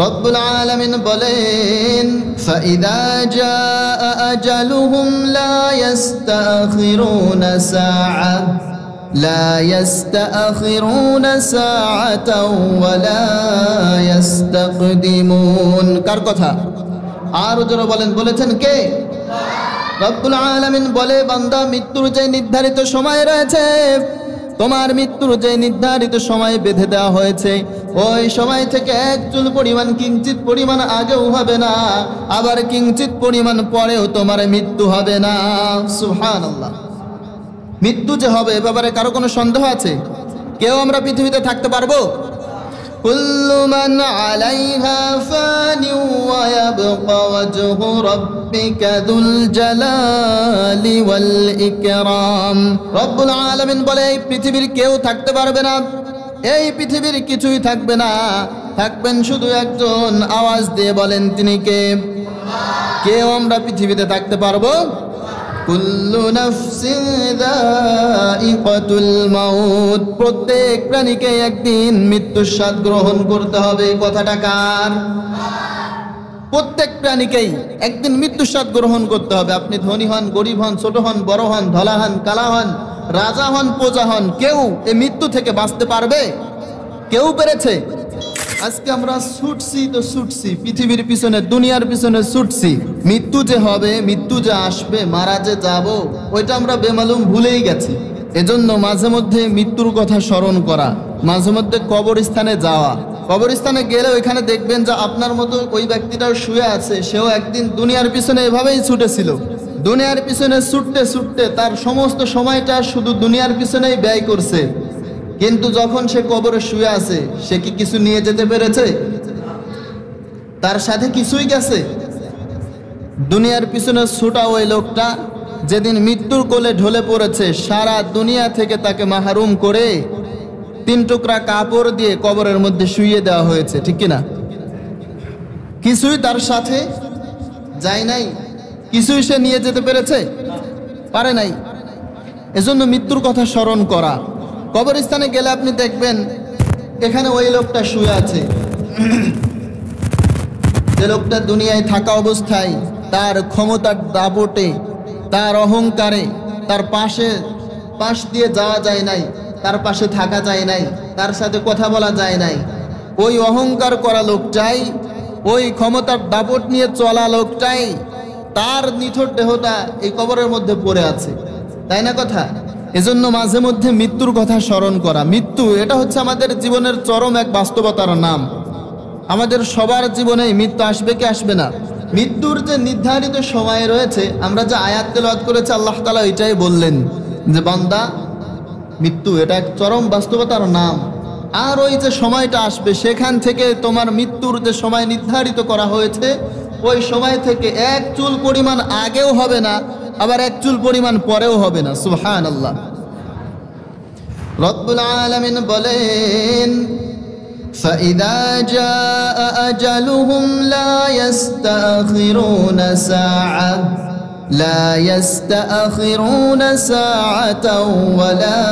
রব্বুল আলামিন বলেন, ফাইদা জাআ আজালুহুম লা ইস্তাখিরুনা সাআ লা ইস্তাখিরুনা সাআতাও ওয়া লা ইস্তাকদিমুন। কার কথা? আর জোরে বলেন, বলেছেন কে? রব্বুল আলামিন বলে, বান্দা, মৃত্যুর যে নির্ধারিত সময় রয়েছে, তোমার মৃত্যুর যে নির্ধারিত সময় বেঁধে দেওয়া হয়েছে, ওই সময় থেকে এক চুল পরিমাণ, কিঞ্চিত পরিমাণ আগেও হবে না, আবার কিঞ্চিত পরিমাণ পরেও তোমার মৃত্যু হবে না। সুবহানাল্লাহ। মৃত্যু যে হবে এ ব্যাপারে কারো কোনো সন্দেহ আছে? কেউ আমরা পৃথিবীতে থাকতে পারবো? কুল্লু মান আলাইহা ফানি ওয়া ইয়াবকা ওয়াজহু রাব্বিকা যুল জালালি ওয়াল ইকরাম। রব্বুল আলামিন বলে, এই পৃথিবীর কেউ থাকতে পারবে না, এই পৃথিবীর কিছুই থাকবে না, থাকবেন শুধু একজন। আওয়াজ দিয়ে বলেন, তিনি কে? কেউ আমরা পৃথিবীতে থাকতে পারবো? কুল্লু নাফসিন যায়িকাতুল মাউত। প্রত্যেক প্রাণীকে একদিন মৃত্যুর স্বাদ গ্রহণ করতে হবে। কথাটা কার? প্রত্যেক প্রাণীকেই একদিন মৃত্যুর স্বাদ গ্রহণ করতে হবে। আপনি ধনী হন, গরিব হন, ছোট হন, বড় হন, ধলা হন, কালা হন, রাজা হন, প্রজা হন, কেউ এই মৃত্যু থেকে বাঁচতে পারবে? কেউ পেরেছে? আজকে আমরা ছুটছি তো ছুটছি, পৃথিবীর পিছনে, দুনিয়ার পিছনে ছুটছি। মৃত্যু যে হবে, মৃত্যু যে আসবে, মারা যে যাব, ওইটা আমরা বেমালুম ভুলেই গেছি। এজন্য মাঝে মধ্যে মৃত্যুর কথা স্মরণ করা, মাঝে মধ্যে কবরস্থানে যাওয়া। কবরস্থানে গেলে ওইখানে দেখবেন যে আপনার মতো ওই ব্যক্তিটাও শুয়ে আছে, সেও একদিন দুনিয়ার পিছনে এভাবেই ছুটেছিল। দুনিয়ার পিছনে ছুটতে ছুটতে তার সমস্ত সময়টা শুধু দুনিয়ার পিছনেই ব্যয় করছে, কিন্তু যখন সে কবরে শুয়ে আছে, সে কি কিছু নিয়ে যেতে পেরেছে? তার সাথে কিছুই গেছে? দুনিয়ার পিছনে ছুটা ওই লোকটা যেদিন মৃত্যুর কোলে ঢলে পড়েছে, সারা দুনিয়া থেকে তাকে মাহরুম করে 3 টুকরা কাপড় দিয়ে কবরের মধ্যে শুইয়ে দেওয়া হয়েছে, ঠিক কিনা? কিছুই তার সাথে যায় নাই, কিছুই সে নিয়ে যেতে পেরেছে? পারে নাই। এজন্য মৃত্যুর কথা স্মরণ করা। কবরস্থানে গেলে আপনি দেখবেন এখানে ওই লোকটা শুয়ে আছে, যে লোকটা দুনিয়ায় থাকা অবস্থায় তার ক্ষমতার দাপটে, তার অহংকারে তার পাশ দিয়ে যাওয়া যায় নাই, তার পাশে থাকা যায় নাই, তার সাথে কথা বলা যায় নাই। ওই অহংকার করা লোকটাই, ওই ক্ষমতার দাপট নিয়ে চলা লোকটাই, তার নিথর দেহটা এই কবরের মধ্যে পড়ে আছে, তাই না কথা? এজন্য মাঝে মধ্যে মৃত্যুর কথা স্মরণ করা। মৃত্যু এটা হচ্ছে আমাদের জীবনের চরম এক বাস্তবতার নাম। আমাদের সবার জীবনে মৃত্যু আসবে কি আসবে না? মৃত্যুর যে নির্ধারিত সময় রয়েছে, আমরা যে আয়াত তেলাওয়াত করেছি, আল্লাহ তাআলা এটাই বললেন যে, বান্দা, মৃত্যু এটা এক চরম বাস্তবতার নাম। আর ওই যে সময়টা আসবে, সেখান থেকে তোমার মৃত্যুর যে সময় নির্ধারিত করা হয়েছে, ওই সময় থেকে এক চুল পরিমাণ আগেও হবে না, আবার এক চুল পরিমাণ পরেও হবে না। সুবহানাল্লাহ। রব্বুল আলামিন বলেন, ফাইদা জাআ আজালুহুম লা ইস্তাখিরুনা সাআ লা ইস্তাখিরুনা সাআতাও ওয়া লা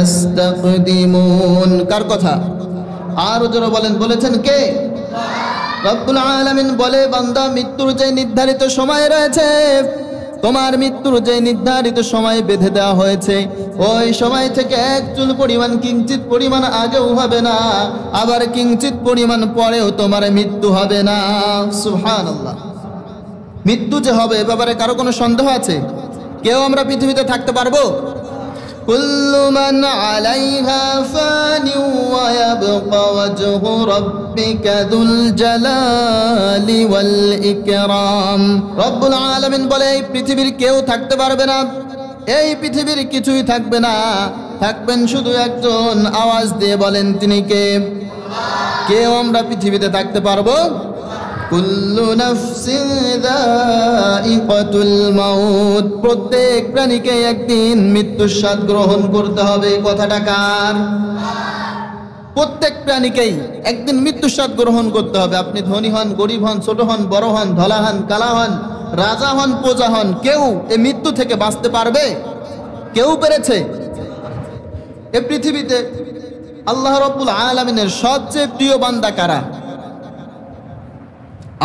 ইস্তাকদিমুন। কার কথা? আর জোরে বলেন, বলেছেন কে? রব্বুল আলামিন বলে, বান্দা, মৃত্যুর যে নির্ধারিত সময় রয়েছে, তোমার মৃত্যুর যে নির্ধারিত সময় বেঁধে দেওয়া হয়েছে, ওই সময় থেকে এক চুল পরিমাণ, কিঞ্চিত পরিমাণ আগেও হবে না, আবার কিঞ্চিত পরিমাণ পরেও তোমার মৃত্যু হবে না। সুবহানাল্লাহ। মৃত্যু যে হবে এ ব্যাপারে কারো কোনো সন্দেহ আছে? কেউ আমরা পৃথিবীতে থাকতে পারবো? কুল্লু মান আলাইহা ফানি ওয়া ইয়াবকা ওয়াজহু রাব্বিকা যুল জালালি ওয়াল ইকরাম। রব্বুল আলামিন বলে, এই পৃথিবীর কেউ থাকতে পারবে না, এই পৃথিবীর কিছুই থাকবে না, থাকবেন শুধু একজন। আওয়াজ দিয়ে বলেন, তিনি কে? কেউ আমরা পৃথিবীতে থাকতে পারবো? কুল্লু নাফসিন যায়িকাতুল মাউত। প্রত্যেক প্রাণীকে একদিন মৃত্যুর স্বাদ গ্রহণ করতে হবে। কথাটা কার? প্রত্যেক প্রাণীকেই একদিন মৃত্যুর স্বাদ গ্রহণ করতে হবে। আপনি ধনী হন, গরিব হন, ছোট হন, বড় হন, ধলা হন, কালা হন, রাজা হন, প্রজা হন, কেউ এই মৃত্যু থেকে বাঁচতে পারবে? কেউ পেরেছে? এই পৃথিবীতে আল্লাহ রাব্বুল আলামিনের সবচেয়ে প্রিয় বান্দা কারা?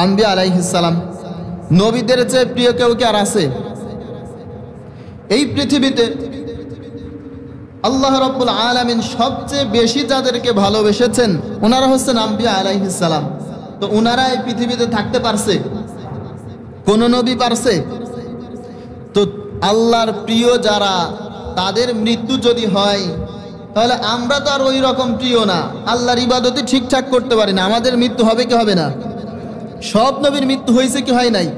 আম্বিয়া আলাইহিস সালাম, নবীদের চেয়ে প্রিয় কেউ কি আর আছে? এই পৃথিবীতে আল্লাহ রাব্বুল আলামিন সবচেয়ে বেশি যাদেরকে ভালোবেসেছেন ওনারা হচ্ছেন আম্বিয়া আলাইহিস সালাম। তো ওনারা এই পৃথিবীতে থাকতে পারছে? কোন নবী পারছে? তো আল্লাহর প্রিয় যারা, তাদের মৃত্যু যদি হয়, তাহলে আমরা তো আর ওই রকম প্রিয় না, আল্লাহর ইবাদতই ঠিকঠাক করতে পারি না, আমাদের মৃত্যু হবে কি হবে না? সব নবীর মৃত্যু হয়েছে কি হয় নাই?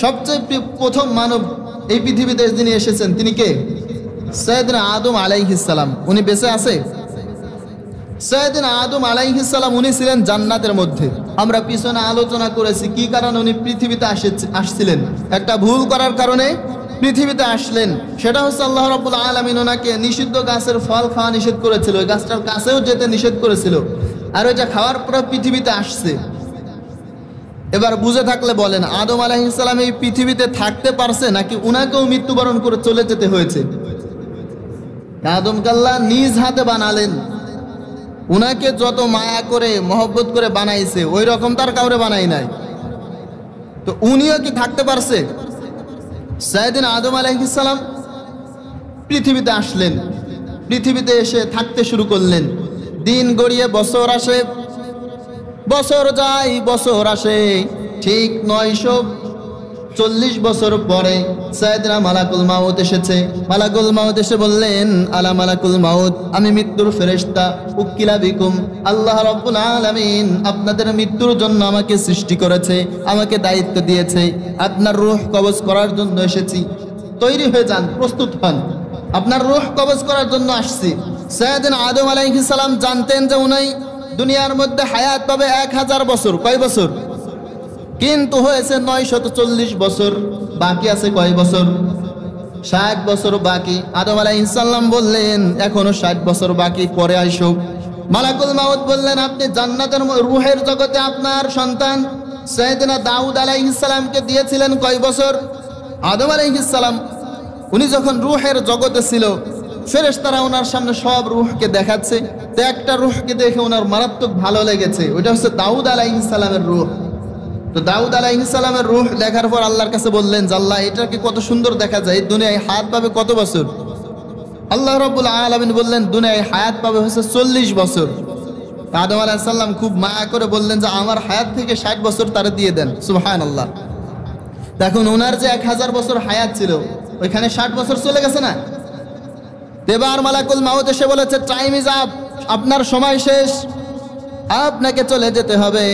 সবচেয়ে প্রথম মানব এই পৃথিবীতে যিনি এসেছেন তিনি কে? সৈয়দনা আদম আলাইহিস সালাম। উনি বেঁচে আছে? সৈয়দনা আদম আলাইহিস সালাম উনি ছিলেন জান্নাতের মধ্যে। আমরা পিছনে আলোচনা করেছি কি কারণে উনি পৃথিবীতে আসছিলেন। একটা ভুল করার কারণে পৃথিবীতে আসলেন। সেটা হচ্ছে আল্লাহ রাব্বুল আলামিন ওনাকে নিষিদ্ধ গাছের ফল খাওয়া নিষেধ করেছিল, ওই গাছটার কাছেও যেতে নিষেধ করেছিল, আর ওইটা খাওয়ার পর পৃথিবীতে আসছে। এবার বুঝে থাকলে বলেন, আদম আলাইহিস সালাম এই পৃথিবীতে থাকতে পারছে নাকি উনাকেও মৃত্যুবরণ করে চলে যেতে হয়েছে? আদমকে আল্লাহ নিজ হাতে বানালেন, উনাকে যত মায়া করে মহব্বত করে বানাইছে ওই রকম তার কাউরে বানাই নাই। তো উনিও কি থাকতে পারছে? সাইয়েদনা আদম আলাইহিস সালাম পৃথিবীতে আসলেন, পৃথিবীতে এসে থাকতে শুরু করলেন। দিন গড়িয়ে বছর আসে, বছর যায় বছর আসে, ঠিক 940 বছর পরে সাইয়েদনা মালাকুল মাউত এসেছে। মালাকুল মাউত এসে বললেন, আলা মালাকুল মাউত, আমি মৃত্যুর ফেরেশতা, উক্কিলা বিকুম, আল্লাহ রাব্বুল আলামিন আপনাদের মৃত্যুর জন্য আমাকে সৃষ্টি করেছে, আমাকে দায়িত্ব দিয়েছে, আপনার রূহ কবজ করার জন্য এসেছি, তৈরি হয়ে যান, প্রস্তুত হন, আপনার রূহ কবজ করার জন্য আসছি। সাইয়েদনা আদম আলাইহিস সালাম জানতেন যে উনি দুনিয়ার মধ্যে হায়াত পাবে 1000 বছর। কয় বছর? কিন্তু হয়েছে 940 বছর, বাকি আছে কয় বছর? 60 বছর বাকি। আদম আলাইহিস সালাম বললেন, এখনো 60 বছর বাকি, পরে আইসো। মালাকুল মাউত বললেন, আপনি জান্নাতের রূহের জগতে আপনার সন্তান সাইয়েদনা দাউদ আলাইহিস সালামকে দিয়েছিলেন কয় বছর? আদম আলাইহিস সালাম উনি যখন রূহের জগতে ছিল, ফেরেশতারা ওনার সামনে সব রূহকে দেখাচ্ছে, তো একটা রূহকে দেখে ওনার মারাত্মক ভালো লেগেছে, ওইটা হচ্ছে দাউদ আলাইহিস সালামের রূহ। তো দাউদ আলাইহিস সালামের রূহ দেখার পর আল্লাহর কাছে বললেন, আল্লাহ এটাকে কত সুন্দর দেখা যায়, দুনিয়ায় হায়াত পাবে কত বছর? আল্লাহ রাব্বুল আলামিন বললেন, দুনিয়ায় হায়াত পাবে হচ্ছে 40 বছর। আদম আলাইহিস সালাম খুব মায়া করে বললেন যে আমার হায়াত থেকে 60 বছর তারে দিয়ে দেন। সুবহানাল্লাহ। দেখুন ওনার যে 1000 বছর হায়াত ছিল, ওইখানে 60 বছর চলে গেছে না? এবার মালাকুল মাউত এসে বলেছে, টাইম ইজ আপ, আপনার সময় শেষ, আপনাকে চলে যেতে হবে।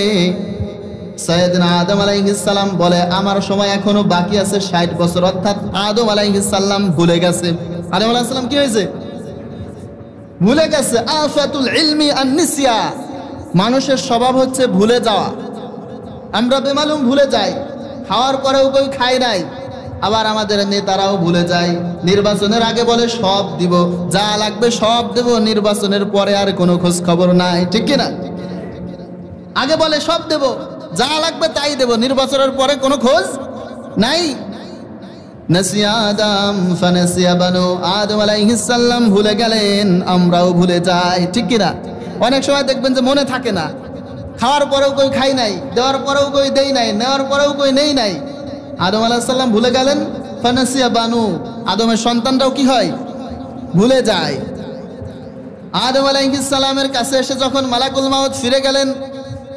সাইয়েদনা আদম আলাইহিস সালাম বলে, আমার সময় এখনো বাকি আছে 60 বছর। অর্থাৎ আদম আলাইহিস সালাম ভুলে গেছে। আদম আলাইহিস সালাম কি হয়েছে? ভুলে গেছে। আফাতুল ইলমি আন-নিসিয়া, মানুষের স্বভাব হচ্ছে ভুলে যাওয়া। আমরা বেমালুম ভুলে যাই, খাওয়ার পরেও কেউ খায় নাই। আবার আমাদের নেতারাও ভুলে যায়, নির্বাচনের আগে বলে সব দিব, যা লাগবে সব দেব, নির্বাচনের পরে আর কোনো খোঁজ খবর নাই, ঠিক কিনা? আগে বলে সব দেব, যা লাগবে তাই দেব, নির্বাচনের পরে কোনো খোঁজ নাই। নাসিয়া আদম ফানাসিয়া বানু, আদম আলাইহিস সালাম ভুলে গেলেন, আমরাও ভুলে যাই, ঠিক কিনা? অনেক সময় দেখবেন যে মনে থাকে না, খাওয়ার পরেও কই খাই নাই, দেওয়ার পরেও কই দেই নাই, নেওয়ার পরেও কই নেই নাই। আদম আলাইহিস সালাম ভুলে গেলেন, ফানাসিয়া বানু, আদমের সন্তানরাও কি হয়? ভুলে যায়। আদম আলাইহিস সালামের কাছে এসে যখন মালাকুল মাউত ফিরে গেলেন,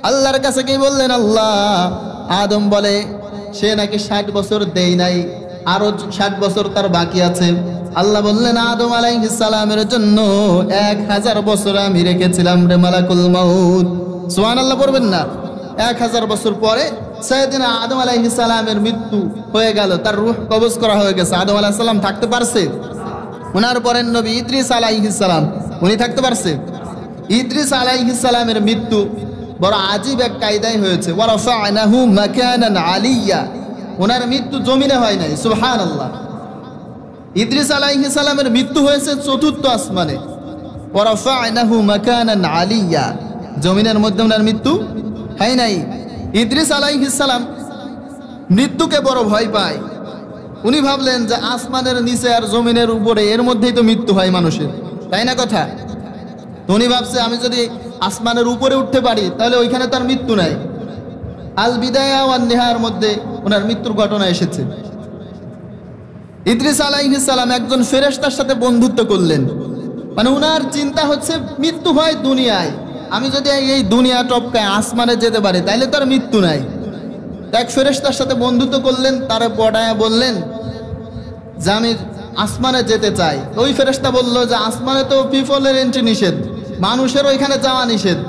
আল্লাহর কাছে কি বললেন? আল্লাহ, আদম বলে সে নাকি 60 বছর দেই নাই, আরো 60 বছর তার বাকি আছে। আল্লাহ বললেন, আদম আলাইহিস সালামের জন্য 1000 বছর আমি রেখেছিলাম রে মালাকুল মাউত। সুবহানাল্লাহ পড়বেন না? 1000 বছর পরে সাইয়েদনা আদম আলাইহিস সালামের মৃত্যু হয়ে গেল, তার রূহ কবজ করা হয়ে গেছে। আদম আলাইহিস সালাম থাকতে পারছে? ওনার পরের নবী ইদ্রিস আলাইহিস সালাম, উনি থাকতে পারছে? ইদ্রিস আলাইহিস সালামের মৃত্যু বড় আজীব এক কায়দায় হয়েছে। ওয়া রাফা'নাহু মাকানান আলিয়্যা, ওনার মৃত্যু জমিনে হয় নাই। সুবহানাল্লাহ। ইদ্রিস আলাইহিস সালামের মৃত্যু হয়েছে 4র্থ আসমানে। ওয়া রাফা'নাহু মাকানান আলিয়্যা, জমিনের মধ্যে ওনার মৃত্যু হয় নাই। ইদ্রিস আলাইহিস সালাম মৃত্যুকে বড় ভয় পায়। উনি ভাবলেন যে আসমানের নিচে আর জমিনের উপরে এর মধ্যেই তো মৃত্যু হয় মানুষের, তাই না কথা? তো উনি ভাবছে আমি যদি আসমানের উপরে উঠতে পারি তাহলে ওইখানে তার মৃত্যু নাই, আল বিদায়া ওয়ান নিহার মধ্যে ওনার মৃত্যুর ঘটনা এসেছে। ইদ্রিস আলাইহিস সালাম একজন ফেরেশতার সাথে বন্ধুত্ব করলেন, মানে ওনার চিন্তা হচ্ছে মৃত্যু হয় দুনিয়ায়, আমি যদি এই দুনিয়া টপকায় আসমানে যেতে পারি তাইলে তার মৃত্যু নাই। এক ফেরেশতার সাথে বন্ধুত্ব করলেন, তারে পড়ায় বললেন যে আমি আসমানে যেতে চাই। ওই ফেরেশতা বলল যে আসমানে তো পিপলের এন্ট্রি নিষেধ, মানুষের ওইখানে যাওয়া নিষেধ,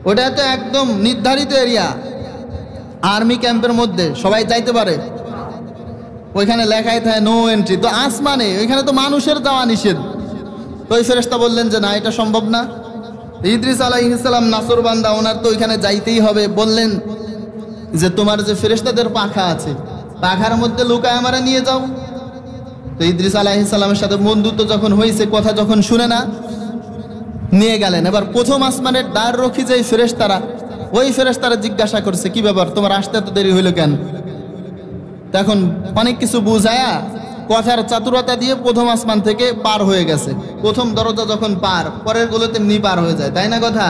ওটা তো একদম নির্ধারিত এরিয়া, আর্মি ক্যাম্পের মধ্যে সবাই যাইতে পারে, ওইখানে লেখাই থাকে নো এন্ট্রি। তো আসমানে ওইখানে তো মানুষের যাওয়া নিষেধ। তো ওই ফেরেশতা বললেন যে না, এটা সম্ভব না। ইদ্রিস আলাইহিস সালাম নাসর বান্দা, ওনার তো ওইখানে যাইতেই হবে। বললেন যে তোমার যে ফেরেশতাদের পাখা আছে, পাখার মধ্যে লুকায় আমারে নিয়ে যাও। তো ইদ্রিস আলাইহিস সালামের সাথে বন্ধুত্ব যখন হয়েছে, কথা যখন শুনে না, নিয়ে গেলেন। এবার প্রথম আসমানের দ্বার রক্ষী যে ফেরেশতারা, ওই ফেরেশতারা জিজ্ঞাসা করছে কি ব্যাপার, তোমার আসতে এত দেরি হইল কেন? তখন অনেক কিছু বুঝায়া কথার চাতুরতা দিয়ে প্রথম আসমান থেকে পার হয়ে গেছে। প্রথম দরজা যখন পার, পরের গুলো তেমনি পার হয়ে যায়, তাই না কথা?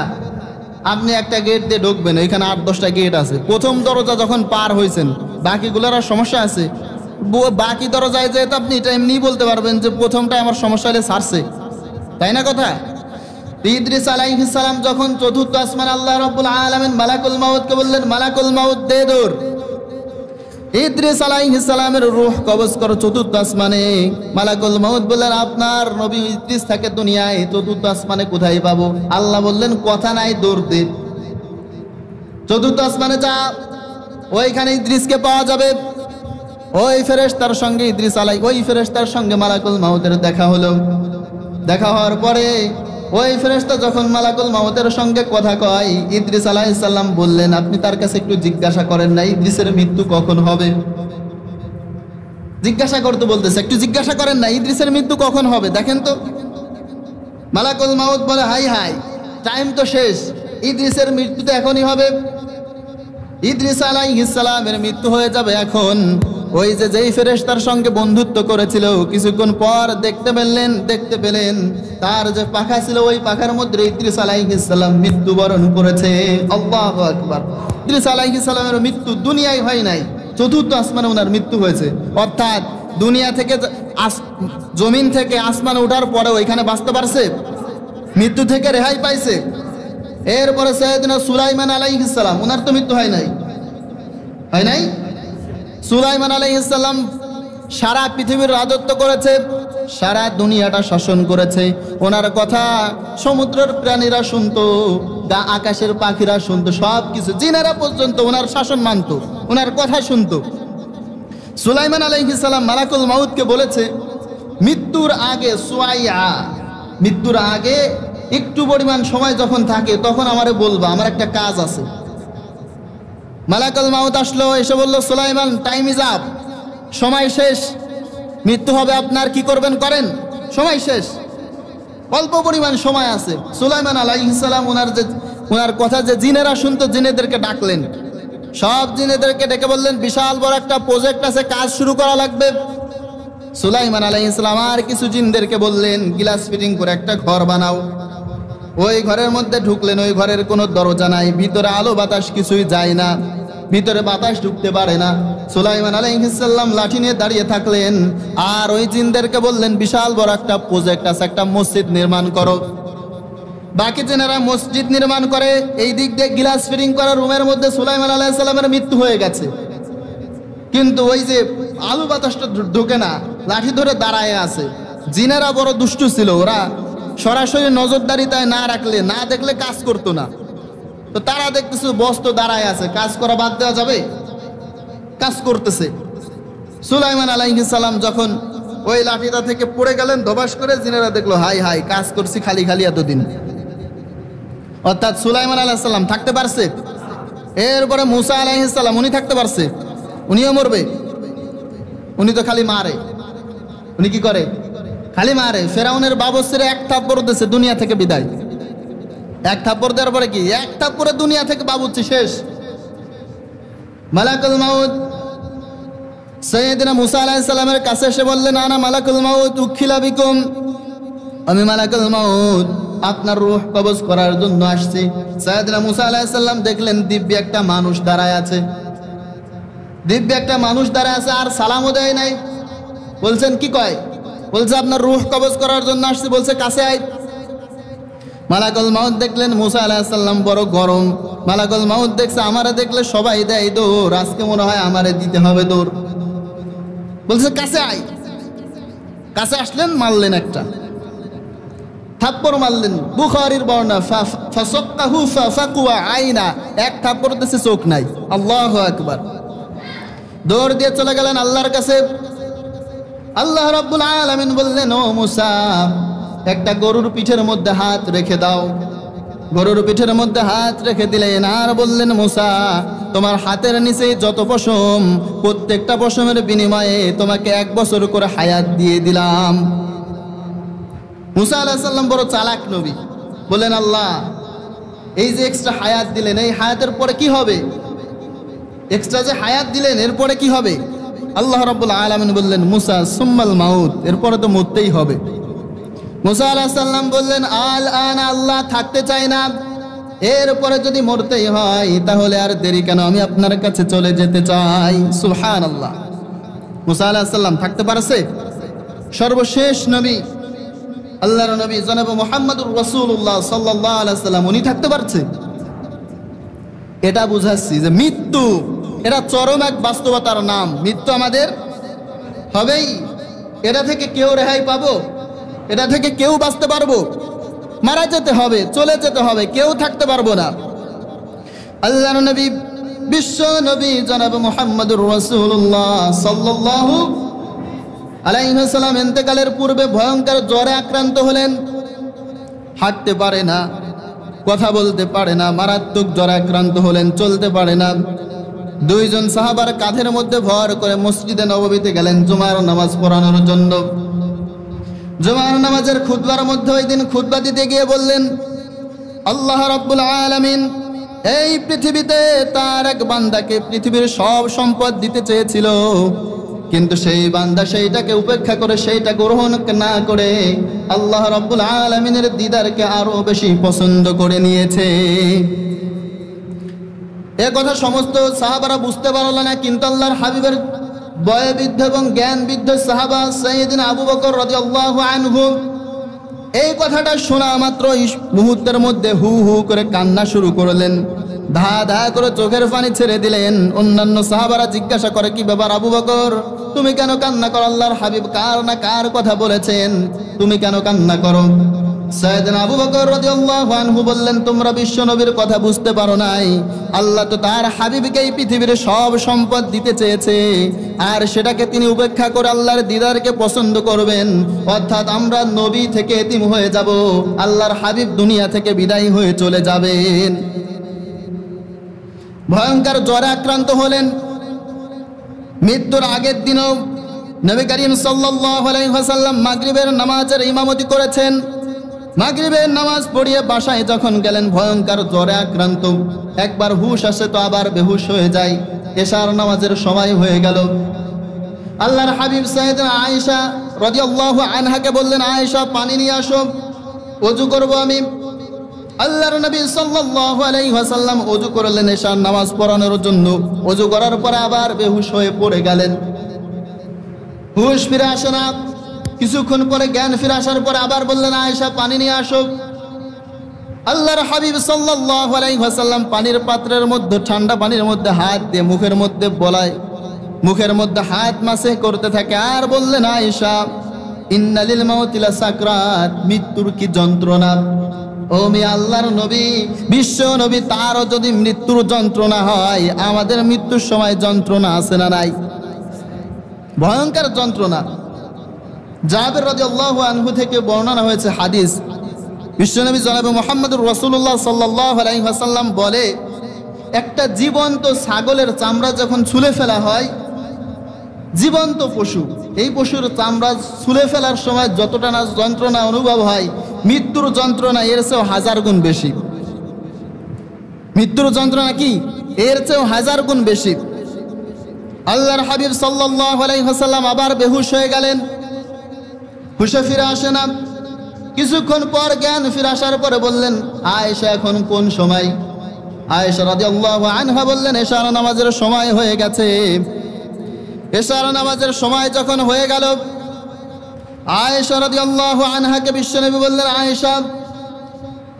আপনি একটা গেট দিয়ে ঢুকবেন, এখানে 8-10টা গেট আছে, প্রথম দরজা যখন পার হয়েছেন বাকিগুলোর আর সমস্যা আছে? বাকি দরজায় যেয়ে তো আপনি এটা এমনি বলতে পারবেন যে প্রথমটাই আমার সমস্যা হলে ছাড়ছে, তাই না কথা? ইদ্রিস আলাইহিস সালাম যখন চতুর্থ আসমান, আল্লাহ রাব্বুল আলামিন মালাকুল মাউতকে বললেন মালাকুল মাউত দে দৌড়। ইদ্রিস আলাইহিস সালামের রূহ কবজ করো চতুর্থ আসমানে। মালাকুল মাউত বললেন আপনার নবী ইদ্রিস থাকে দুনিয়ায়, চতুর্থ আসমানে কোথায় পাবো? আল্লাহ বললেন কথা নাই, দৌড় দে, চতুর্থ আসমানে যা, ওইখানে ইদ্রিসকে পাওয়া যাবে। ওই ফেরেশতার সঙ্গে ওই ফেরেশতার সঙ্গে মালাকুল মাউতের দেখা হলো। দেখা হওয়ার পরে ওই ফেরেশতা যখন মালাকুল মাউতের সঙ্গে কথা কয়, ইদ্রিস আলাইহিস সালাম বললেন আপনি তার কাছে একটু জিজ্ঞাসা করেন না ইদ্রিসের মৃত্যু কখন হবে? জিজ্ঞাসা করতে বলতেছে, একটু জিজ্ঞাসা করেন না ইদ্রিসের মৃত্যু কখন হবে, দেখেন তো। মালাকুল মাউত বলে হাই হাই, টাইম তো শেষ, ইদ্রিসের মৃত্যু তো এখনই হবে। ইদ্রিস আলাইহিস সালামের মৃত্যু হয়ে যাবে এখন। ওই যে যেই ফেরেশতার সঙ্গে বন্ধুত্ব করেছিল, কিছুক্ষণ পর দেখতে পেলেন তার যে পাখা ছিল, ওই পাখার মধ্যে ইদ্রিস আলাইহিস সালাম মৃত্যুবরণ করেছে। আল্লাহু আকবার। ইদ্রিস আলাইহিস সালামের মৃত্যু দুনিয়ায় হয় নাই, চতুর্থ আসমানে ওনার মৃত্যু হয়েছে। অর্থাৎ দুনিয়া থেকে জমিন থেকে আসমানে ওঠার পরে ওইখানে বাঁচতে পারছে, মৃত্যু থেকে রেহাই পাইছে। এরপরে সাইয়েদনা সুলাইমান আলাইহিস সালাম, ওনার তো মৃত্যু হয় নাই। সুলাইমান আলাইহিস সালাম সারা পৃথিবীর রাজত্ব করেছে, সারা দুনিয়াটা শাসন করেছে। ওনার কথা সমুদ্রের প্রাণীরা শুনতো, আকাশের পাখিরা শুনতো, সব কিছু, জিনেরা পর্যন্ত ওনার শাসন মানত, ওনার কথা শুনতো। সুলাইমান আলাইহিস সালাম মালাকুল মাউতকে বলেছে মৃত্যুর আগে মৃত্যুর আগে একটু পরিমাণ সময় যখন থাকে তখন আমারে বলবা, আমার একটা কাজ আছে। মালাকুল মাউত আসলো, এসে বলল সুলাইমান টাইম ইজ আপ, সময় শেষ, মৃত্যু হবে আপনার, কি করবেন করেন, সময় শেষ, অল্প পরিমাণ সময় আছে। সুলাইমান আলাইহিস সালাম ওনার কথা যে জিনেরা শুনতো, জিনেদেরকে ডাকলেন, সব জিনেদেরকে ডেকে বললেন বিশাল বড় একটা প্রজেক্ট আছে, কাজ শুরু করা লাগবে। সুলাইমান আলাইহিস সালাম আর কিছু জিনদেরকে বললেন গ্লাস ফিটিং করে একটা ঘর বানাও। ওই ঘরের মধ্যে ঢুকলেন, ওই ঘরের কোনো দরজা নাই, ভিতরে আলো বাতাস কিছুই যায় না, ভিতরে বাতাস ঢুকতে পারে না। সুলাইমান আলাইহিস সালাম লাঠি নিয়ে দাঁড়িয়ে থাকলেন, আর ওই জিনদেরকে বললেন বিশাল বড় একটা প্রজেক্ট আছে, একটা মসজিদ নির্মাণ করো। বাকি জিনেরা মসজিদ নির্মাণ করে, এই দিক দিয়ে গ্লাস ফিটিং করা রুমের মধ্যে সুলাইমান আলাইহিস সালামের মৃত্যু হয়ে গেছে, কিন্তু ওই যে আলো বাতাসটা ঢুকে না, লাঠি ধরে দাঁড়ায় আছে। জিনেরা বড় দুষ্টু ছিল, ওরা সরাসরি নজরদারিতায় না রাখলে, না দেখলে কাজ করতো না। তো তারা দেখতেছে বস তো দাঁড়ায় আছে, কাজ করা বাদ দেওয়া যাবে? কাজ করতেছে। সুলাইমান আলাইহিস সালাম যখন ওই লাঠিটা থেকে পড়ে গেলেন ধবাস করে, জিনেরা দেখলো হাই হাই, কাজ করছি খালি খালি এতদিন। অর্থাৎ সুলাইমান আলাইহিস সালাম থাকতে পারছে, এরপরে মুসা আলাইহিস সালাম উনি থাকতে পারছে, উনিও মরবে। উনি তো খালি মারে, উনি কি করে? খালি মারে। ফেরাউনের বাবুসিরে এক থাপ্পড় দিয়েছে, দুনিয়া থেকে বিদায়। এক থাপ্পড় দেওয়ার পরে কি, এক থাপ্পড়ে দুনিয়া থেকে বাবুচি শেষ। মালাকুল মাউত সাইয়েদনা মুসা আলাইহিস সালামের কাছে এসে বললেন আনা মালাকুল মাউত উখিলা বিকুম, আমি মালাকুল মাউত, আপনার রূহ কবজ করার জন্য আসছি। সাইয়েদনা মুসা আলাইহিস সালাম দেখলেন দিব্য একটা মানুষ দাঁড়ায় আছে, দিব্য একটা মানুষ দাঁড়ায় আছে, আর সালামও দেয় নাই। বলছেন কি কয়? বলছে আপনার রূহ কবজ করার জন্য আসছি, বলছে কাছে আয়। মালাকুল মাউত দেখলেন মুসা আলাইহিস সালাম বড় গরম। মালাকুল মাউত দেখছে আমারে দেখলে সবাই দেয় দৌড়, আজকে মনে হয় আমারে দিতে হবে দৌড়। বলছে কাছে আয়। কাছে আসলেন, মারলেন একটা থাপ্পড় মারলেন। বুখারীর বর্ণনা ফাসাক্কাহু ফাফাকুয়া আইনা, এক থাপ্পড় দিতে চোখ নাই। আল্লাহু আকবার। দৌড় দিয়ে চলে গেলেন আল্লাহর কাছে। আল্লাহ রাব্বুল আলামিন বললেন, ও মুসা, একটা গরুর পিঠের মধ্যে হাত রেখে দাও। গরুর পিঠের মধ্যে হাত রেখে দিলেন, আর বললেন মুসা, তোমার হাতের নিচে যত পশম, প্রত্যেকটা পশমের বিনিময়ে তোমাকে 1 বছর করে হায়াত দিয়ে দিলাম। মুসা আলাইহিস সালাম বড় চালাক নবী। বলেন, আল্লাহ এই যে এক্সট্রা হায়াত দিলেন, এই হায়াতের পরে কি হবে? এক্সট্রা যে হায়াত দিলেন এরপরে কি হবে? আল্লাহ রাব্বুল আলামিন বললেন, মুসা সুম্মাল মাউত, এরপরে তো মরতেই হবে। মুসা আলাইহিস সালাম বললেন, আল-আন, আল্লাহ থাকতে চাই না, এরপরে যদি মরতেই হয় তাহলে আর দেরি কেন, আমি আপনার কাছে চলে যেতে চাই। সুবহানাল্লাহ। মুসা আলাইহিস সালাম থাকতে পারছে? সর্বশেষ নবী আল্লাহর নবী জনাব মুহাম্মদুর রাসূলুল্লাহ সাল্লাল্লাহু আলাইহি সাল্লাম, উনি থাকতে পারছে? এটা বুঝাচ্ছি যে মৃত্যু এটা চরম এক বাস্তবতার নাম। মৃত্যু আমাদের হবেই। এটা থেকে কেউ রেহাই পাবো? এটা থেকে কেউ বাঁচতে পারবো? মারা যেতে হবে, চলে যেতে হবে, কেউ থাকতে পারবো না। আল্লাহর নবী বিশ্ব নবী জনাব মুহাম্মদুর রাসূলুল্লাহ সাল্লাল্লাহু আলাইহি ওয়াসাল্লাম ইন্তেকালের পূর্বে ভয়ঙ্কর জ্বরে আক্রান্ত হলেন। হাঁটতে পারে না, কথা বলতে পারে না, মারাত্মক জ্বরে আক্রান্ত হলেন, চলতে পারে না। 2 জন সাহাবার কাঁধের মধ্যে ভর করে মসজিদে নববীতে গেলেন জুমার নামাজ পড়ানোর জন্য। জুমার নামাজের খুতবার মধ্যে ওই দিন খুতবা দিতে গিয়ে বললেন, আল্লাহ রাব্বুল আলামিন এই পৃথিবীতে তার এক বান্দাকে পৃথিবীর সব সম্পদ দিতে চেয়েছিল, কিন্তু সেই বান্দা সেইটাকে উপেক্ষা করে, সেইটা গ্রহণ না করে আল্লাহ রাব্বুল আলামিনের দিদারকে আরো বেশি পছন্দ করে নিয়েছে। এ কথা সমস্ত সাহাবারা বুঝতে পারল না, কিন্তু আল্লাহর হাবিবের বয়োবৃদ্ধ এবং জ্ঞানবৃদ্ধ সাহাবা সাইয়েদনা আবু বকর রাদিয়াল্লাহু আনহু এই কথাটা শোনা মাত্র মুহূর্তের মধ্যে হু হু করে কান্না শুরু করলেন, ধা ধা করে চোখের পানি ছেড়ে দিলেন। অন্যান্য সাহাবারা জিজ্ঞাসা করে, কি ব্যাপার আবু বকর, তুমি কেন কান্না করো? আল্লাহর হাবিব কার না কার কথা বলেছেন, তুমি কেন কান্না করো? সাইয়েদনা আবু বকর রাদিয়াল্লাহু আনহু বললেন, তোমরা বিশ্ব নবীর কথা বুঝতে পারো নাই। আল্লাহ তো তার হাবিবকে এই পৃথিবীর সব সম্পদ দিতে চেয়েছে, আর সেটাকে তিনি উপেক্ষা করে আল্লাহর দিদারকে পছন্দ করবেন। অর্থাৎ আমরা নবী থেকে এতিম হয়ে যাব, আল্লাহর হাবিব দুনিয়া থেকে বিদায় হয়ে চলে যাবেন। ভয়ঙ্কর জ্বরে আক্রান্ত হলেন। মৃত্যুর আগের দিনও নবী করিম সাল্লাল্লাহু আলাইহি ওয়াসাল্লাম মাগরিবের নামাজের ইমামতি করেছেন। মাগরিবের নামাজ পড়িয়ে বাসায় যখন গেলেন, ভয়ঙ্কর জ্বরে আক্রান্ত, একবার হুশ আসে তো আবার বেহুশ হয়ে যায়। এশার নামাজের সময় হয়ে গেল। আল্লাহর হাবিব সাইয়েদনা আয়েশা রাদিয়াল্লাহু আনহাকে বললেন, আয়েশা পানি নিয়ে আসো, ওযু করব আমি। আল্লাহর নবী সাল্লাল্লাহু আলাইহি ওয়াসাল্লাম ওযু করলেন এশার নামাজ পড়ানোর জন্য। ওযু করার পরে আবার বেহুশ হয়ে পড়ে গেলেন। হুশ ফিরে আসে না। কিছুক্ষণ পরে জ্ঞান ফিরে আসার পরে আবার বললেন, আয়েশা পানি নিয়ে আসো। আল্লাহর হাবিব সাল্লাল্লাহু আলাইহি ওয়াসাল্লাম পানির পাত্রের মধ্যে, ঠান্ডা পানির মধ্যে হাত দিয়ে মুখের মধ্যে বলায়, মুখের মধ্যে হাত মাসে করতে থাকে, আর বললেন, আয়েশা ইন্না লিল মাউতি লাসাকরাত, মৃত্যুর কি যন্ত্রণা। ও মিয়া আল্লাহর নবী, বিশ্ব নবী, তারও যদি মৃত্যুর যন্ত্রণা হয়, আমাদের মৃত্যুর সময় যন্ত্রণা আছে না নাই? ভয়ঙ্কর যন্ত্রণা। জাবের রাদিয়াল্লাহু আনহু থেকে বর্ণনা হয়েছে হাদিস, বিশ্বনবী জনাব মুহাম্মদুর রাসূলুল্লাহ সাল্লাল্লাহু আলাইহি ওয়াসাল্লাম বলে, একটা জীবন্ত ছাগলের চামড়া যখন ছুলে ফেলা হয়, জীবন্ত পশু, এই পশুর চামড়া ছুলে ফেলার সময় যতটা না যন্ত্রণা অনুভব হয়, মৃত্যুর যন্ত্রণা এর চেয়েও 1000 গুণ বেশি। মৃত্যুর যন্ত্রণা কি? এর চেয়েও 1000 গুণ বেশি। আল্লাহর হাবিব সাল্লাল্লাহু আলাইহি ওয়াসাল্লাম আবার বেহুশ হয়ে গেলেন, হুশে ফিরে আসে না। কিছুক্ষণ পর জ্ঞান ফিরে আসার পরে বললেন, আয়েশা এখন কোন সময়? আয়েশা রাদিয়াল্লাহু আনহা বললেন, এশার নামাজের সময় হয়ে গেছে। এশার নামাজের সময় যখন হয়ে গেল, আয়েশা রাদিয়াল্লাহু আনহাকে বিশ্বনবী বললেন, আয়েশা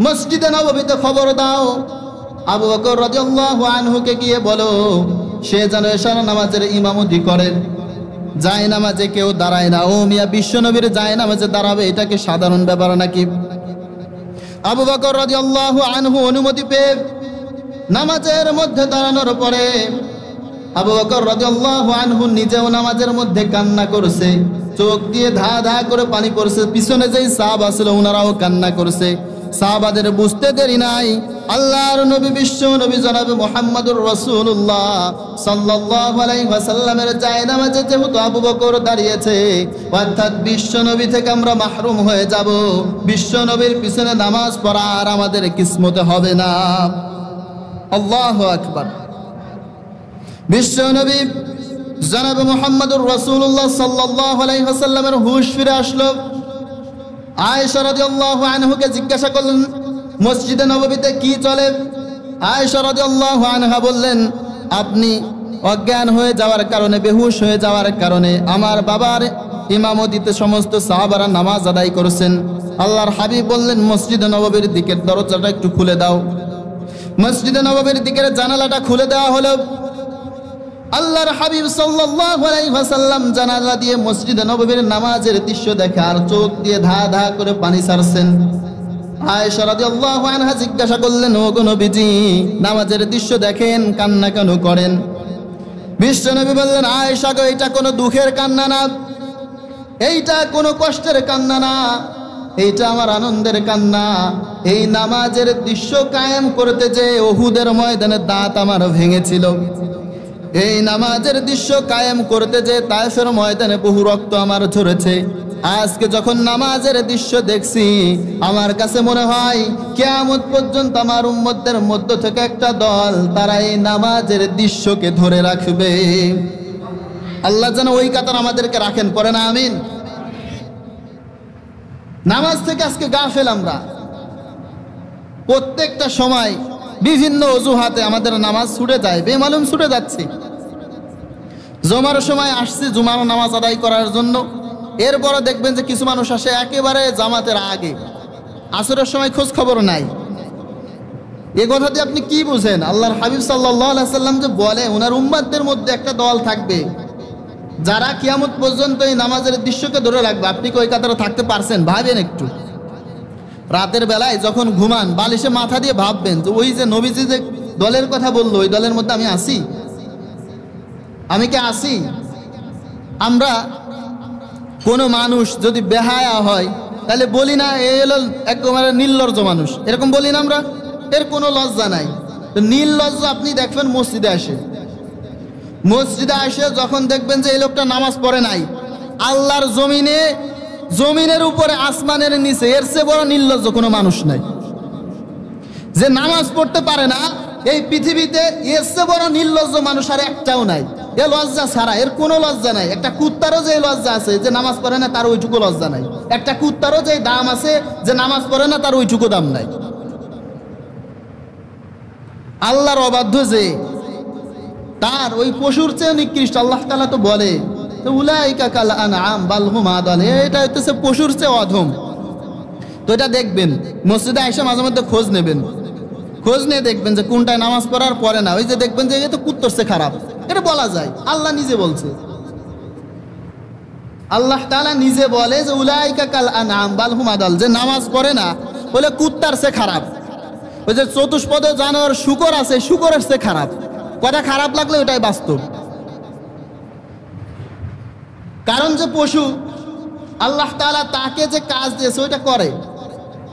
মসজিদে নববীতে খবর দাও, আবু বকর রাদিয়াল্লাহু আনহুকে গিয়ে বলো সে যেন এশার নামাজের ইমামতি করে। যায় নামাজে কেউ দাঁড়ায় না। ও মিয়া, বিশ্বনবীর যায় নামাজে দাঁড়াবে এটা কি সাধারণ ব্যাপার নাকি? আবু বকর রাদিয়াল্লাহু আনহু অনুমতি পেয়ে নামাজের মধ্যে দাঁড়ানোর পরে আবু বকর রাদিয়াল্লাহু আনহু নিজেও নামাজের মধ্যে কান্না করছে, চোখ দিয়ে ধা ধা করে পানি পড়ছে। পিছনে যেই সাহাবা ছিল ওনারাও কান্না করছে। সাহাবাদের বুঝতে দেরি নাই, আল্লাহর নবী বিশ্ব নবী জনাবে মুহাম্মদুর রাসূলুল্লাহ সাল্লাল্লাহু আলাইহি ওয়াসাল্লামের জায়নামাজে যেহেতু আবু বকর দাঁড়িয়েছে, অর্থাৎ বিশ্ব নবী থেকে আমরা মাহরুম হয়ে যাব। বিশ্ব নবীর পিছনে নামাজ পড়া আর আমাদের কিসমতে হবে না। আল্লাহু আকবার। বিশ্ব নবী জনাবে মুহাম্মদুর রাসূলুল্লাহ সাল্লাল্লাহু আলাইহি ওয়াসাল্লামের হুঁশ ফিরে আসলো। আয়েশা রাদিয়াল্লাহু আনহুকে জিজ্ঞাসা করলেন, মসজিদে নববীতে কি চলে? আয়েশা রাদিয়াল্লাহু আনহা বললেন, আপনি অজ্ঞান হয়ে যাওয়ার কারণে, বেহুশ হয়ে যাওয়ার কারণে আমার বাবার ইমামতিতে সমস্ত সাহাবারা নামাজ আদায় করেছেন। আল্লাহর হাবিব বললেন, মসজিদে নববীর দিকের দরজাটা একটু খুলে দাও। মসজিদে নববীর দিকের জানালাটা খুলে দেওয়া হলো। আল্লাহর হাবিব সাল্লাল্লাহু আলাইহি ওয়াসাল্লাম জানালা দিয়ে মসজিদে নববীর নামাজের দৃশ্য দেখে আর চোখ দিয়ে ধা ধা করে পানি ছাড়ছেন। আয়েশা রাদিয়াল্লাহু আনহা জিজ্ঞাসা করলেন, ও গো নবীজি, নামাজের দৃশ্য দেখেন, কান্না কেন করেন? বিশ্বনবী বললেন, আয়েশা গো, এটা কোনো দুঃখের কান্না না, এইটা কোনো কষ্টের কান্না না, এইটা আমার আনন্দের কান্না। এই নামাজের দৃশ্য কায়েম করতে যে উহুদের ময়দানে দাঁত আমার ভেঙেছিল, এই নামাজের দৃশ্য কায়েম করতে যে তায়েফের ময়দানে বহু রক্ত আমার ঝরেছে। আজকে যখন নামাজের দৃশ্য দেখছি, আমার কাছে মনে হয় কিয়ামত পর্যন্ত আমার উম্মতদের মধ্য থেকে একটা দল তারা এই নামাজের দৃশ্যকে ধরে রাখবে। আল্লাহ যেন ওই কাতার আমাদেরকে রাখেন, পড়ে না আমিন। নামাজ থেকে আজকে গাফেল আমরা। প্রত্যেকটা সময় বিভিন্ন অজুহাতে আমাদের নামাজ ছুটে যায়, বেমালুম ছুটে যাচ্ছে। জুমার সময় আসছি জুমার নামাজ আদায় করার জন্য, এরপরে দেখবেন যে কিছু মানুষ আসে একেবারে জামাতের আগে, আসরের সময় খোঁজ খবর নাই। এ কথা দিয়ে আপনি কি বুঝেন? আল্লাহর হাবিব সাল্লাল্লাহু আলাইহি সাল্লাম যে বলে ওনার উম্মতদের মধ্যে একটা দল থাকবে যারা কিয়ামত পর্যন্ত এই নামাজের দৃশ্যকে ধরে রাখবে। আপনি কি ওই কাতারে থাকতে পারছেন? ভাবেন একটু। রাতের বেলায় যখন ঘুমান বালিশে মাথা দিয়ে ভাববেন যে ওই যে নবীজি যে দলের কথা বললো, ওই দলের মধ্যে আমি আসি, আমি কি আসি? আমরা কোনো মানুষ যদি বেহায়া হয় তাহলে বলি না এ হলো একেবারে নির্লজ্জ মানুষ, এরকম বলি না আমরা? এর কোনো লজ্জা নাই। তো নির্লজ্জ আপনি দেখবেন মসজিদে আসে, মসজিদে আসে যখন দেখবেন যে এই লোকটা নামাজ পড়ে নাই, আল্লাহর জমিনের উপরে আসমানের নিচে এর চেয়ে বড় নির্লজ্জ কোনো মানুষ নাই। যে নামাজ পড়তে পারে না এই পৃথিবীতে, এর চেয়ে বড় নির্লজ্জ মানুষ আর একটাও নাই। এ লজ্জা ছাড়া, এর কোনো লজ্জা নাই। একটা কুত্তারও যে লজ্জা আছে যে নামাজ পড়ে না, তার ওইটুকু লজ্জা নাই। একটা কুত্তারও যে দাম আছে যে নামাজ পড়ে না, তার ওইটুকু দাম নাই। আল্লাহর অবাধ্য যে, তার ওই পশুর চেয়ে নিকৃষ্ট। আল্লাহ তাআলা তো বলে উলাইকা কাল আনআম বাল হুম আদাল, এটা হইতেছে পশুর চেয়ে অধম। তো এটা দেখবেন মসজিদে আইসা মাঝে মধ্যে খোঁজ নেবেন, খোঁজ নিয়ে দেখবেন যে কোনটায় নামাজ পড়ার পরে না। ওই যে দেখবেন যে এটা কুত্তর চেয়ে খারাপ, এটা বলা যায়। আল্লাহ নিজে বলছে, আল্লাহ তাআলা নিজে বলে যে উলাইকা কাল আনআম বাল হুম আদাল, যে নামাজ পড়ে না বলে কুত্তার চেয়ে খারাপ। ওই যে চতুষ্পদে জানোয়ার শূকর আছে, শূকরের চেয়ে খারাপ। কথা খারাপ লাগলে ওটাই বাস্তব। কারণ যে পশু, আল্লাহ তাআলা তাকে যে কাজ দিয়েছে ওইটা করে।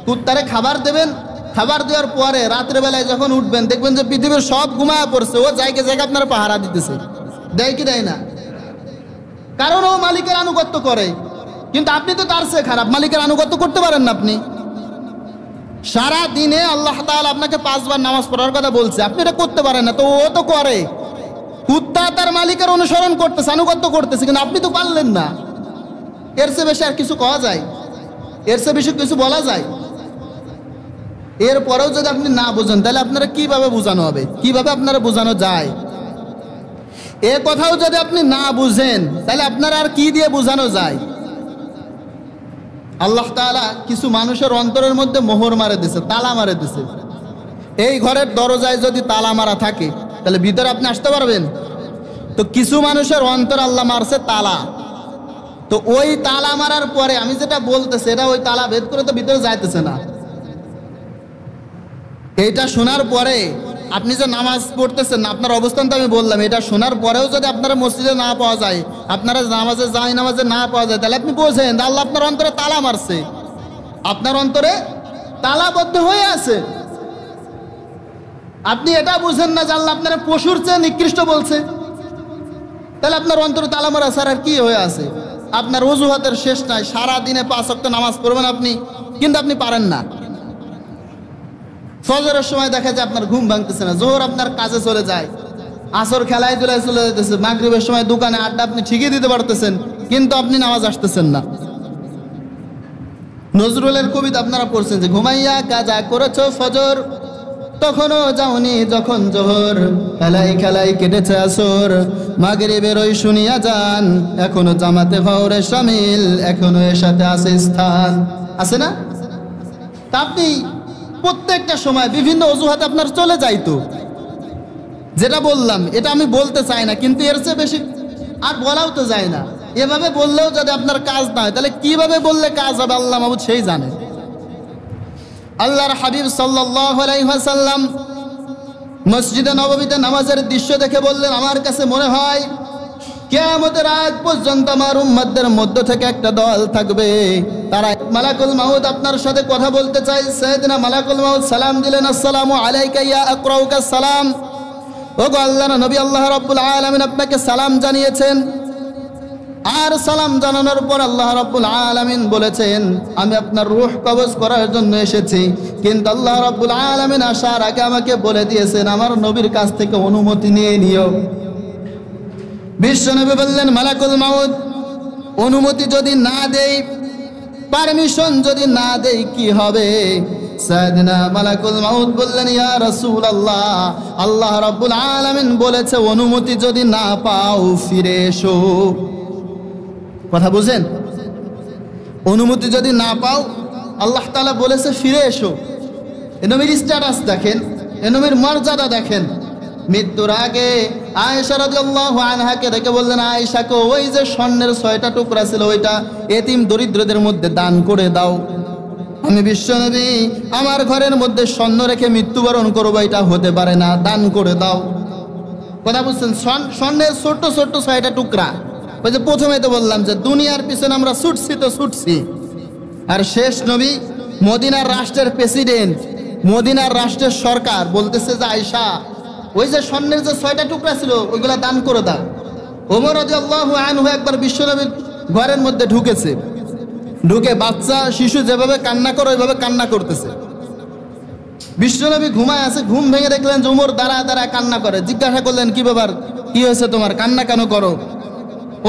কুত্তারে খাবার দেবেন, খাবার দেওয়ার পরে রাত্রে বেলায় যখন উঠবেন দেখবেন যে পৃথিবীর সব ঘুমায় পড়ছে, ও জায়গায় জায়গায় আপনার পাহারা দিতেছে। দেয় কি দেয় না? কারণ ও মালিকের আনুগত্য করে। কিন্তু আপনি তো তার চেয়ে খারাপ, মালিকের আনুগত্য করতে পারেন না আপনি। সারা দিনে আল্লাহ তাআলা আপনাকে 5 বার নামাজ পড়ার কথা বলছে, আপনি এটা করতে পারেন না, তো ও তো করে। কুত্তা তার মালিকের অনুসরণ করতেছে, আনুগত্য করতেছে, কিন্তু আপনি তো পারলেন না। এর চেয়ে বেশি আর কিছু কওয়া যায়? এর চেয়ে বেশি কিছু বলা যায়? এরপরেও যদি আপনি না বুঝেন তাহলে আপনারা কিভাবে বোঝানো হবে, কিভাবে আপনারা বোঝানো যায়? এ কথাও যদি আপনি না বুঝেন তাহলে আপনারা আর কি দিয়ে বোঝানো যায়? আল্লাহ তাআলা কিছু মানুষের অন্তরের মধ্যে মোহর মারে দিছে, তালা মারে দিছে। এই ঘরের দরজায় যদি তালা মারা থাকে তাহলে ভিতরে আপনি আসতে পারবেন? তো কিছু মানুষের অন্তর আল্লাহ মারছে তালা। তো ওই তালা মারার পরে আমি যেটা বলতেছি এটা ওই তালা ভেদ করে তো ভিতরে যাইতেছে না। এইটা শোনার পরে আপনি যে নামাজ পড়তেছেন না, আপনার অবস্থান তো আমি বললাম, এটা শোনার পরেও যদি আপনারা মসজিদে না পাওয়া যায়, আপনারা নামাজে যায় নামাজে না পাওয়া যায়, তাহলে আপনি বোঝেন আল্লাহ আপনার অন্তরে তালা মারছে, আপনার অন্তরে তালাবদ্ধ হয়ে আছে। আপনি এটা বুঝেন না যে আল্লাহ আপনার পশুর চেয়ে নিকৃষ্ট বলছে, তাহলে আপনার অন্তরে তালা মারা ছাড়া আর কি হয়ে আছে? আপনার অজুহাতের শেষ নাই, সারাদিনে 5 ওয়াক্ত নামাজ পড়বেন আপনি, কিন্তু আপনি পারেন না। ফজরের সময় দেখা যায় আপনার ঘুম ভাঙতেছে না, জোহর আপনার কাজে চলে যায়, আসর খেলায় চলে যেতেছে, মাগরিবের সময় দোকানে আড্ডা আপনি ঠিকই দিতে পারতেছেন, কিন্তু আপনি নামাজ আসতেছেন না। নজরুলের কবিতা আপনারা পড়ছেন যে ঘুমাইয়া কাজা করেছো ফজর, তখনও যাওনি যখন জোহর, খেলাই খেলাই কেটেছে আসর, মাগরিবের ওই শুনিয়া যান, এখনো জামাতে ফাওরে শামিল, এখনো এর সাথে আছে স্থান। আছে না? তা আপনি প্রত্যেকটা সময় বিভিন্ন অজুহাতে আপনার চলে যাইতো। যেটা বললাম এটা আমি বলতে চাই না, কিন্তু এর চেয়ে বেশি আর বলাও তো যায় না। এভাবে বললেও যদি আপনার কাজ না হয় তাহলে কিভাবে বললে কাজ হবে আল্লাহ মাহবুদ সেই জানে। আল্লাহর হাবিব সাল্লাল্লাহু আলাইহি ওয়াসাল্লাম মসজিদে নববীতে নামাজের দৃশ্য দেখে বললেন, আমার কাছে মনে হয় কিয়ামতের আগ পর্যন্ত আমার উম্মতদের মধ্য থেকে একটা দল থাকবে, তারা মালাকুল মাউত আপনার সাথে কথা বলতে চাই। সাইয়েদনা মালাকুল মাউত সালাম দিলেন, আসসালামু আলাইকা ইয়া আকরাউকা সালাম। ও গো আল্লাহর নবী, আল্লাহ রাব্বুল আলামিন আপনাকে সালাম জানিয়েছেন। আর সালাম জানানোর পর আল্লাহ রাব্বুল আলামিন বলেছেন, আমি আপনার রূহ কবজ করার জন্য এসেছি, কিন্তু আল্লাহ রাব্বুল আলামিন আসার আগে আমাকে বলে দিয়েছেন আমার নবীর কাছ থেকে অনুমতি নিয়ে নিও। বিশ্বনবী বললেন, মালাকুল মাউত অনুমতি যদি না দেই, পারমিশন যদি না দেই কি হবে? সাইয়েদনা মালাকুল মাউত বললেন, ইয়া রাসূলুল্লাহ, আল্লাহ রাব্বুল আলামিন বলেছে অনুমতি যদি না পাও ফিরে এসো। কথা বুঝেন? অনুমতি যদি না পাও আল্লাহ তাআলা বলেছে ফিরে এসো। এ নবীর স্ট্যাটাস দেখেন, এ নবীর মর্যাদা দেখেন। মৃত্যুর আগে আয়েশা রাদিয়াল্লাহু আনহাকে ডেকে বললেন, আয়েশাকে ওই যে স্বর্ণের 6টা টুকরা ছিল ওইটা এতিম দরিদ্রদের মধ্যে দান করে দাও। আমি বিশ্বনবী আমার ঘরের মধ্যে স্বর্ণ রেখে মৃত্যুবরণ করবো, এটা হতে পারে না, দান করে দাও। কথা বুঝছেন? স্বর্ণের ছোট্ট ছোট্ট 6টা টুকরা। ওই যে প্রথমে তো বললাম যে দুনিয়ার পিছনে আমরা ছুটছি তো ছুটছি, আর শেষ নবী মদিনার রাষ্ট্রের প্রেসিডেন্ট, মদিনার রাষ্ট্রের সরকার বলতেছে যে আয়েশা ওই যে স্বর্ণের যে 6টা টুকরা ছিল ওইগুলা দান করে দাও। ওমর রাদিয়াল্লাহু আনহু একবার বিশ্বনবীর ঘরের মধ্যে ঢুকেছে, ঢুকে বাচ্চা শিশু যেভাবে কান্না করে ওইভাবে কান্না করতেছে। বিশ্বনবী ঘুমায় আছে, ঘুম ভেঙে দেখলেন যে ওমর দাঁড়ায় দাঁড়ায় কান্না করে। জিজ্ঞাসা করলেন, কি ব্যাপার, কি হয়েছে তোমার, কান্না কেন করো?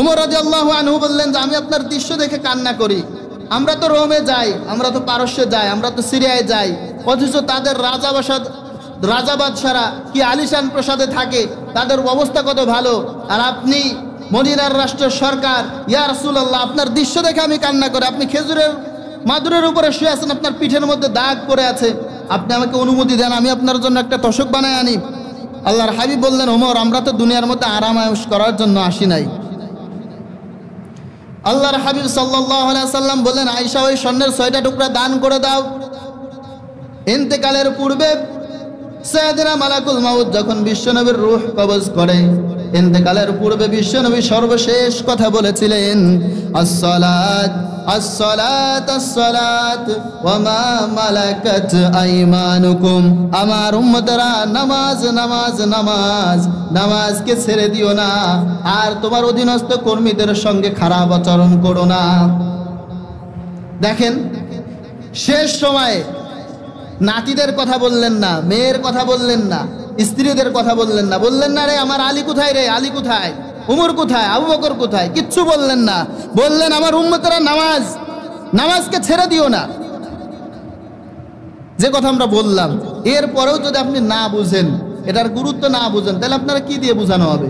ওমর রাদিয়াল্লাহু আনহু বললেন যে আমি আপনার দৃশ্য দেখে কান্না করি। আমরা তো রোমে যাই, আমরা তো পারস্যে যাই, আমরা তো সিরিয়ায় যাই, অথচ তাদের রাজা বাদশারা কি আলিশান প্রসাদে থাকে, তাদের অবস্থা কত ভালো, আর আপনি মদিনার রাষ্ট্রের সরকার। ইয়া রাসূলুল্লাহ, আপনার দৃশ্য দেখে আমি কান্না করি। আপনি খেজুরের মাদুরের উপরে শুয়ে আছেন, আপনার পিঠের মধ্যে দাগ পড়ে আছে, আপনি আমাকে অনুমতি দেন আমি আপনার জন্য একটা তোশক বানায় আনি। আল্লাহর হাবিব বললেন, ওমর আমরা তো দুনিয়ার মধ্যে আরাম আয়েশ করার জন্য আসি নাই। আল্লাহর হাবিব সাল্লাল্লাহু আলাইহি সাল্লাম বললেন, আয়েশা ওই স্বর্ণের 6টা টুকরা দান করে দাও। ইন্তেকালের পূর্বে সাইয়েদনা মালাকুল মাউত যখন বিশ্বনবীর রূহ কবজ করে, ইন্তেকালের পূর্বে বিশ্বনবী সর্বশেষ কথা বলেছিলেন, আসসালাত আসসালাত আসসালাত ওয়া মা মালাকাত আইমানুকুম। আমার উম্মতেরা নামাজ নামাজ নামাজ, নামাজকে ছেড়ে দিও না, আর তোমার অধীনস্থ কর্মীদের সঙ্গে খারাপ আচরণ করো না। দেখেন শেষ সময়ে নাতিদের কথা বললেন না, মেয়ের কথা বললেন না, স্ত্রীদের কথা বললেন না, বললেন না রে আমার আলী কোথায়, রে আলী কোথায়, উমর কোথায়, আবু বকর কোথায়, কিচ্ছু বললেন না। বললেন আমার উম্মতেরা নামাজ নামাজকে ছেড়ে দিও না। যে কথা আমরা বললাম, এরপরেও যদি আপনি না বুঝেন, এটার গুরুত্ব না বুঝেন, তাহলে আপনারা কি দিয়ে বোঝানো হবে?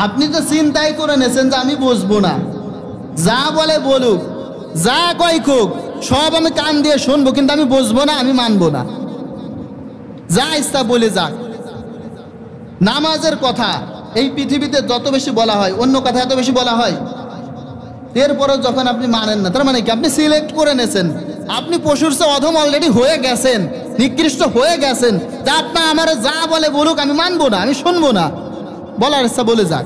আপনি তো চিন্তাই করে নেছেন যে আমি বুঝবো না, যা বলে বলুক, যা কয় কোক, সব আমি কান দিয়ে শুনবো, কিন্তু আমি বুঝবো না, আমি মানবো না, যা ইচ্ছা বলে যাক। নামাজের কথা এই পৃথিবীতে যত বেশি বলা হয়, অন্য কথা এত বেশি বলা হয়, এরপরও যখন আপনি মানেন না, তার মানে কি আপনি সিলেক্ট করে নেছেন, আপনি পশুর চেয়ে অধম অলরেডি হয়ে গেছেন, নিকৃষ্ট হয়ে গেছেন, যা আপনার আমার যা বলে বলুক আমি মানবো না, আমি শুনবো না, বলার ইচ্ছা বলে যাক।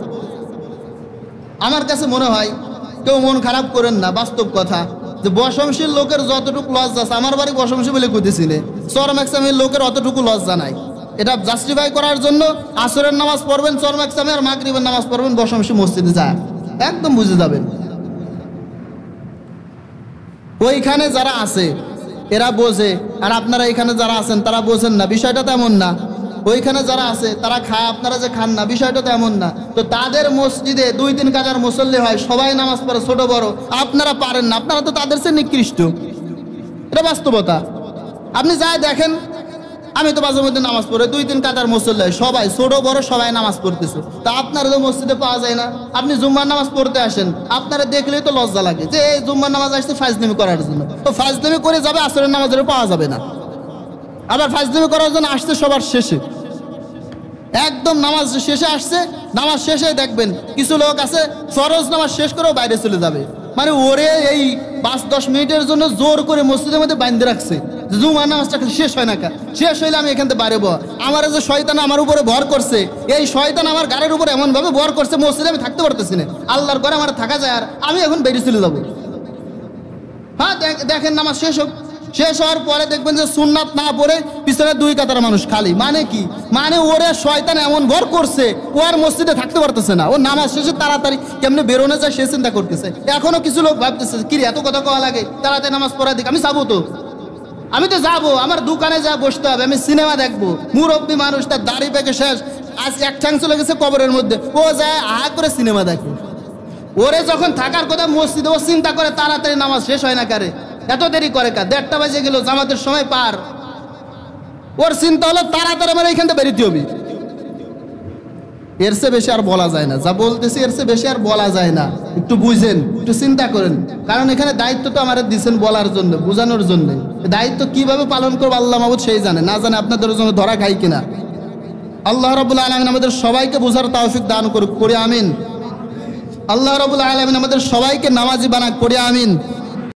আমার কাছে মনে হয় কেউ মন খারাপ করেন না, বাস্তব কথা যে বসমশীল লোকের যতটুকু লজ্জা আছে, আমার বাড়ি বসমশী বলে কইতেছিলে, চরমাকসামের লোকের অতটুকু লজ্জা নাই। এটা জাস্টিফাই করার জন্য আসরের নামাজ পড়বেন চরমাকসামে, আর মাগরিবের নামাজ পড়বেন বসমশী মসজিদে যায়, একদম বুঝে যাবেন। ওইখানে যারা আছে এরা বোঝে, আর আপনারা এখানে যারা আছেন তারা বোঝেন না, বিষয়টা তেমন না। ওইখানে যারা আছে তারা খায়, আপনারা যে খান না, বিষয়টা তেমন না। তো তাদের মসজিদে 2-3 কাজার মুসল্লি হয়, সবাই নামাজ পড়ে, ছোট বড়, আপনারা পারেন না, আপনারা তো তাদের চেয়ে নিকৃষ্ট, এটা বাস্তবতা। আপনি যাই দেখেন, আমি তো মাঝে মধ্যে নামাজ পড়ে, 2-3 কাতার মুসল্লি হয়, সবাই ছোট বড় সবাই নামাজ পড়তেছে, তা আপনারা তো মসজিদে পাওয়া যায় না। আপনি জুম্মার নামাজ পড়তে আসেন, আপনারা দেখলেই তো লজ্জা লাগে যে এই জুম্মার নামাজ আসছে ফাজলামি করার জন্য, তো ফাজলামি করে যাবে, আসরের নামাজের পাওয়া যাবে না। আবার ফাজলামি করার জন্য আসছে সবার শেষে, একদম নামাজ শেষে আসছে, নামাজ শেষে দেখবেন কিছু লোক আছে ফরজ নামাজ শেষ করেও বাইরে চলে যাবে, মানে ওরে এই 5-10 মিনিটের জন্য জোর করে মসজিদের মধ্যে বাঁধতে রাখছে, জুমার নামাজটা শেষ হয় না, শেষ হইলে আমি এখান থেকে বাইরে আমার যে শয়তান আমার উপরে ভর করছে, এই শয়তান আমার গাড়ির উপরে এমন ভাবে ভর করছে, মসজিদে আমি থাকতে পারতেছি না, আল্লাহর ঘরে আমার থাকা যায়, আর আমি এখন বেরিয়ে চলে যাবো। হ্যাঁ দেখেন নামাজ শেষ হোক, শেষ হওয়ার পরে দেখবেন যে সুন্নাত না পড়ে পিছনে 2 কাতার মানুষ খালি, মানে কি, মানে ওরে শয়তান এমন ভর করছে, ও আর মসজিদে থাকতে পারতেছে না, ও নামাজ শেষে তাড়াতাড়ি কেমনে বেরোনো যায় সে চিন্তা করতেছে। এখনো কিছু লোক ভাবতেছে কি এত কথা কওয়া লাগে, তাড়াতাড়ি নামাজ পড়া দিক, আমি যাবো তো, আমি তো যাবো, আমার দোকানে যা বসতে হবে, আমি সিনেমা দেখবো, মুরব্বী মানুষ, তার দাড়ি পেকে শেষ, আজ এক ঠ্যাং চলে গেছে কবরের মধ্যে, ও যায় আহা করে সিনেমা দেখে। ওরে যখন থাকার কথা মসজিদে, ও চিন্তা করে তাড়াতাড়ি নামাজ শেষ হয় না, কারে এত দেরি করে, 1:30 বাজে গেল, জামাতের সময় পার, ওর চিন্তা হলো তাড়াতাড়ি আমার এইখান থেকে বেরোতে হবে। এর চেয়ে বেশি আর বলা যায় না, যা বলতেছি এর চেয়ে বেশি আর বলা যায় না, একটু বুঝেন, একটু চিন্তা করেন, কারণ এখানে দায়িত্ব তো আমাদের দিচ্ছেন বলার জন্য, বোঝানোর জন্য। দায়িত্ব কিভাবে পালন করবো আল্লাহ মাহবুদ সেই জানে, না জানে আপনাদের জন্য ধরা খাই কিনা। আল্লাহ রাব্বুল আলামিন আমাদের সবাইকে বোঝার তৌফিক দান করুক, করে আমিন। আল্লাহ রাব্বুল আলামিন আমাদের সবাইকে নামাজি বানাক, করে আমিন।